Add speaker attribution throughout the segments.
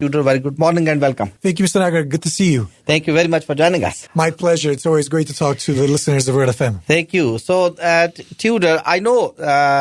Speaker 1: Tudor, very good morning and welcome.
Speaker 2: Thank you, Mr. Nagar. Good to see you.
Speaker 1: Thank you very much for joining us.
Speaker 2: My pleasure. It's always great to talk to the listeners of Word FM.
Speaker 1: Thank you. So, Tudor, I know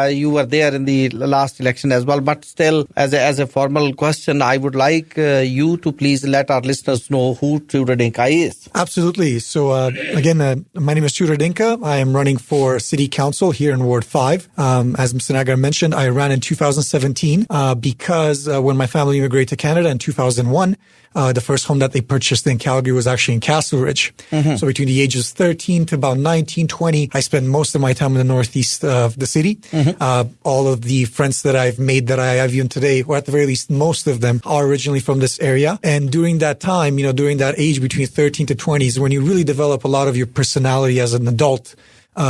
Speaker 1: you were there in the last election as well, but still, as a formal question, I would like you to please let our listeners know who Tudor Dinca is.
Speaker 2: Absolutely. So, again, my name is Tudor Dinca. I am running for City Council here in Ward 5. As Mr. Nagar mentioned, I ran in 2017 because when my family immigrated to Canada in 2001, the first home that they purchased in Calgary was actually in Castle Ridge. Mm-hmm. So between the ages 13 to about 19, 20, I spent most of my time in the northeast of the city. Mm-hmm. All of the friends that I've made that I have even today, or at the very least, most of them are originally from this area. And during that time, during that age between 13 to 20 is when you really develop a lot of your personality as an adult.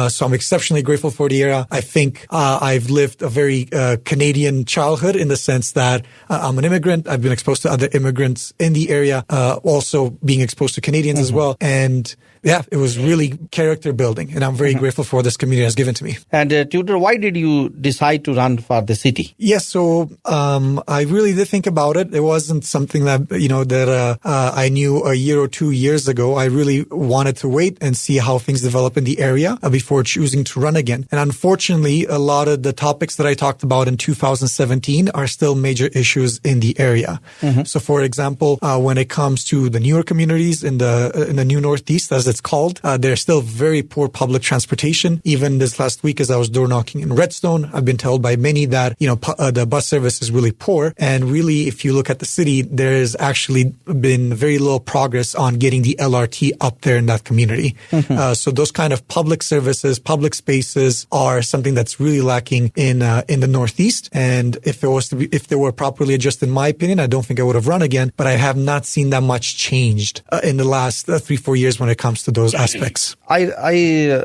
Speaker 2: So I'm exceptionally grateful for the era. I think I've lived a very Canadian childhood in the sense that I'm an immigrant. I've been exposed to other immigrants in the area, also being exposed to Canadians as well. And yeah, it was really character building, and I'm very grateful for what this community has given to me.
Speaker 1: And Tudor, why did you decide to run for the city?
Speaker 2: Yes, so I really did think about it. It wasn't something that I knew a year or 2 years ago. I really wanted to wait and see how things develop in the area before choosing to run again. And unfortunately, a lot of the topics that I talked about in 2017 are still major issues in the area. Mm-hmm. So, for example, when it comes to the newer communities in the New Northeast, as it's called, there's still very poor public transportation. Even this last week, as I was door knocking in Redstone, I've been told by many that the bus service is really poor. And really, if you look at the city, there has actually been very little progress on getting the LRT up there in that community. Mm-hmm. So those kind of public services, public spaces are something that's really lacking in the Northeast. And if they were properly adjusted, in my opinion, I don't think I would have run again. But I have not seen that much changed in the last 3-4 years when it comes to those aspects.
Speaker 1: I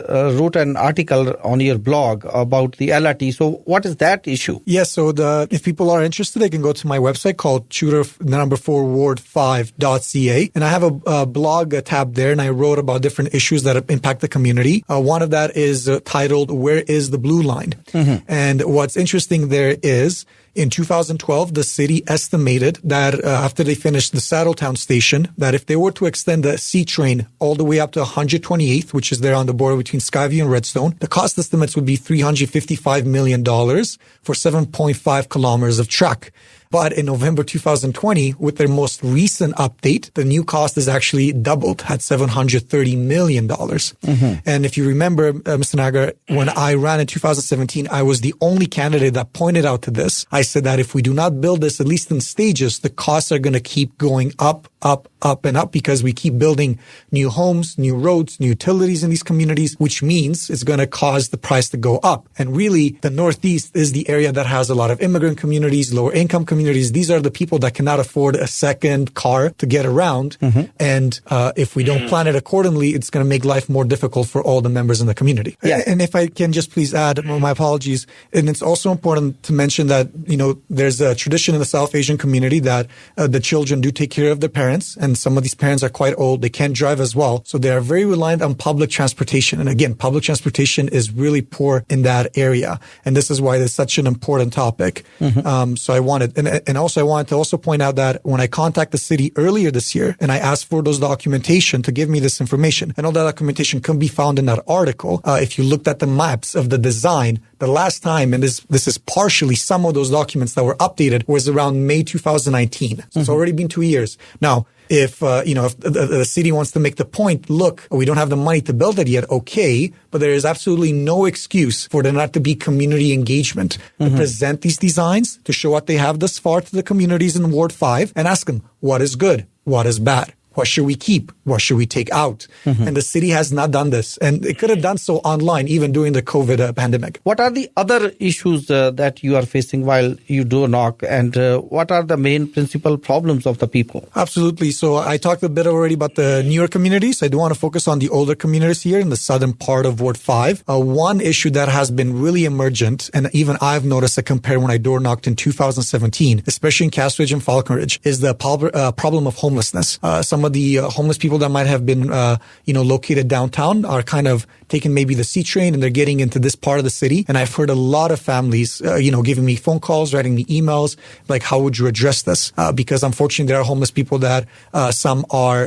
Speaker 1: wrote an article on your blog about the LRT. So what is that issue?
Speaker 2: Yes, so if people are interested, they can go to my website called Tudor4ward5.ca. And I have a blog tab there, and I wrote about different issues that impact the community. One of that is titled, Where is the Blue Line? Mm-hmm. And what's interesting there is, in 2012, the city estimated that after they finished the Saddletown station, that if they were to extend the C train all the way up to 128th, which is there on the border between Skyview and Redstone, the cost estimates would be $355 million for 7.5 kilometers of track. But in November 2020, with their most recent update, the new cost is actually doubled at $730 million. Mm-hmm. And if you remember, Mr. Nagar, when I ran in 2017, I was the only candidate that pointed out to this. I said that if we do not build this, at least in stages, the costs are going to keep going up, and up, because we keep building new homes, new roads, new utilities in these communities, which means it's going to cause the price to go up. And really, the Northeast is the area that has a lot of immigrant communities, lower income communities. These are the people that cannot afford a second car to get around. Mm-hmm. And if we don't plan it accordingly, it's going to make life more difficult for all the members in the community. Yeah. And if I can just please add, my apologies, and it's also important to mention that, there's a tradition in the South Asian community that the children do take care of their parents. And some of these parents are quite old. They can't drive as well. So they are very reliant on public transportation. And again, public transportation is really poor in that area. And this is why it's such an important topic. Mm-hmm. So I wanted to also point out that when I contacted the city earlier this year and I asked for those documentation to give me this information, and all that documentation can be found in that article. If you looked at the maps of the design, the last time, and this is partially some of those documents that were updated, was around May 2019. So it's already been 2 years. Now, if the city wants to make the point, look, we don't have the money to build it yet, okay, but there is absolutely no excuse for there not to be community engagement to present these designs, to show what they have thus far to the communities in Ward 5, and ask them, what is good? What is bad? What should we keep? What should we take out? Mm-hmm. And the city has not done this. And it could have done so online, even during the COVID pandemic.
Speaker 1: What are the other issues that you are facing while you do knock? And what are the main principal problems of the people?
Speaker 2: Absolutely. So I talked a bit already about the newer communities. I do want to focus on the older communities here in the southern part of Ward 5. One issue that has been really emergent, and even I've noticed it compared when I door knocked in 2017, especially in Cass Ridge and Falcon Ridge, is the problem of homelessness. Some some of the homeless people that might have been, located downtown are kind of taking maybe the C train and they're getting into this part of the city. And I've heard a lot of families, giving me phone calls, writing me emails, like, how would you address this? Because unfortunately, there are homeless people that some are,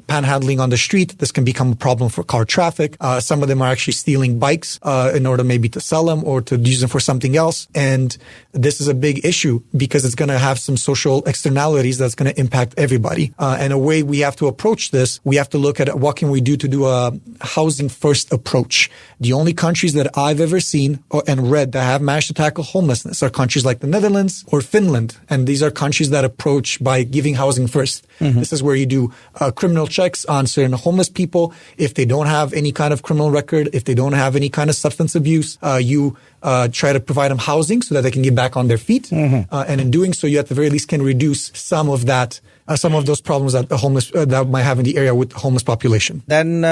Speaker 2: panhandling on the street. This can become a problem for car traffic. Some of them are actually stealing bikes in order maybe to sell them or to use them for something else. And this is a big issue because it's going to have some social externalities that's going to impact everybody. And a way we have to approach this, we have to look at what can we do to do a housing first approach. The only countries that I've ever seen and read that have managed to tackle homelessness are countries like the Netherlands or Finland. And these are countries that approach by giving housing first. This is where you do criminal checks on certain homeless people. If they don't have any kind of criminal record, if they don't have any kind of substance abuse, you try to provide them housing so that they can get back on their feet. And in doing so, you at the very least can reduce some of that, some of those problems that the homeless that might have in the area with the homeless population.
Speaker 1: Then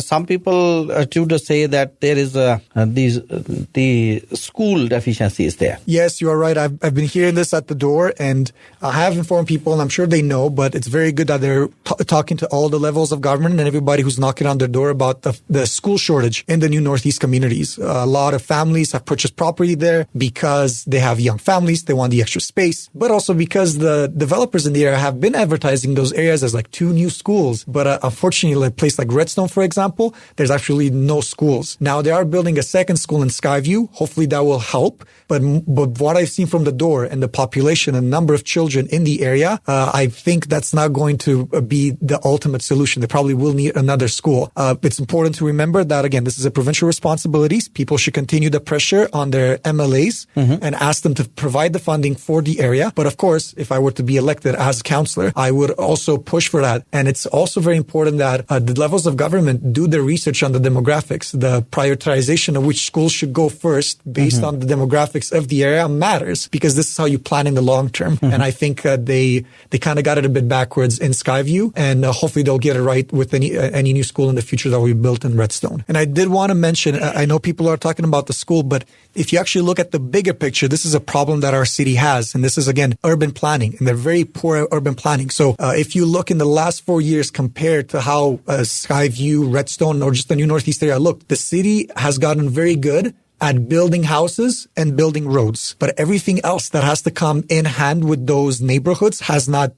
Speaker 1: some people Tudor say that there is the school deficiency is there.
Speaker 2: Yes, you are right. I've been hearing this at the door, and I have informed people, and I'm sure they know, but it's very good that they're talking to all the levels of government and everybody who's knocking on their door about the school shortage in the new Northeast communities. A lot of families have purchased property there because they have young families. They want the extra space, but also because the developers in the area have been advertising those areas as like 2 new schools. But unfortunately, a place like Redstone, for example, there's actually no schools. Now they are building a second school in Skyview. Hopefully that will help. But what I've seen from the door and the population and number of children in the area, I think that's not going to be the ultimate solution. They probably will need another school. It's important to remember that, again, this is a provincial responsibility. People should continue the pressure on their MLAs and ask them to provide the funding for the area. But of course, if I were to be elected as a councillor, I would also push for that. And it's also very important that the levels of government do their research on the demographics. The prioritization of which schools should go first based on the demographics of the area matters, because this is how you plan in the long term. And I think they kind of got it a bit backwards in Skyview, and hopefully they'll get it right with any new school in the future that we built in Redstone. And I did want to mention, I know people are talking about the school, but if you actually look at the bigger picture, this is a problem that our city has. And this is, again, urban planning, and they're very poor at urban planning. So if you look in the last 4 years compared to how Skyview, Redstone, or just the new Northeast area looked, the city has gotten very good at building houses and building roads, but everything else that has to come in hand with those neighborhoods has not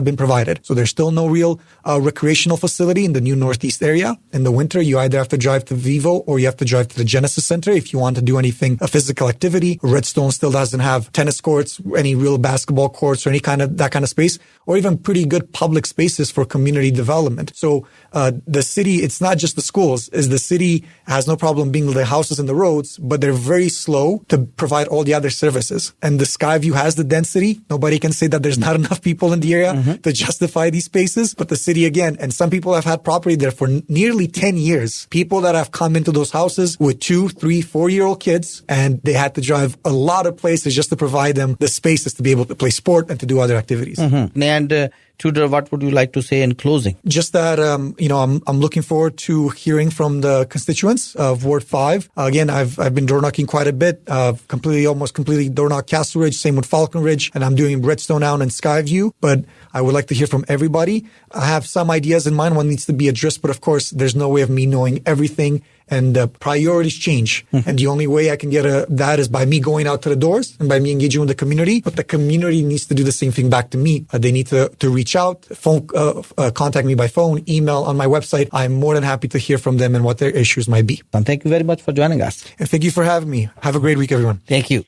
Speaker 2: been provided. So there's still no real recreational facility in the new Northeast area. In the winter, you either have to drive to Vivo or you have to drive to the Genesis Center if you want to do anything, a physical activity. Redstone still doesn't have tennis courts, any real basketball courts, or any kind of that kind of space, or even pretty good public spaces for community development. So the city, it's not just the schools, is the city has no problem being the houses and the roads, but they're very slow to provide all the other services. And the Skyview has the density. Nobody can say that there's not enough people in the area to justify these spaces. But the city, again, and some people have had property there for nearly 10 years. People that have come into those houses with 2, 3, 4-year-old kids, and they had to drive a lot of places just to provide them the spaces to be able to play sport and to do other activities.
Speaker 1: And Tudor, what would you like to say in closing?
Speaker 2: Just that, I'm looking forward to hearing from the constituents of Ward 5. Again, I've been door knocking quite a bit, almost completely door knocked Castle Ridge, same with Falcon Ridge, and I'm doing Redstone now and Skyview. But I would like to hear from everybody. I have some ideas in mind, what needs to be addressed, but of course, there's no way of me knowing everything. And priorities change. And the only way I can get that is by me going out to the doors and by me engaging with the community. But the community needs to do the same thing back to me. They need to reach out, contact me by phone, email, on my website. I'm more than happy to hear from them and what their issues might be.
Speaker 1: And thank you very much for joining us.
Speaker 2: And thank you for having me. Have a great week, everyone.
Speaker 1: Thank you.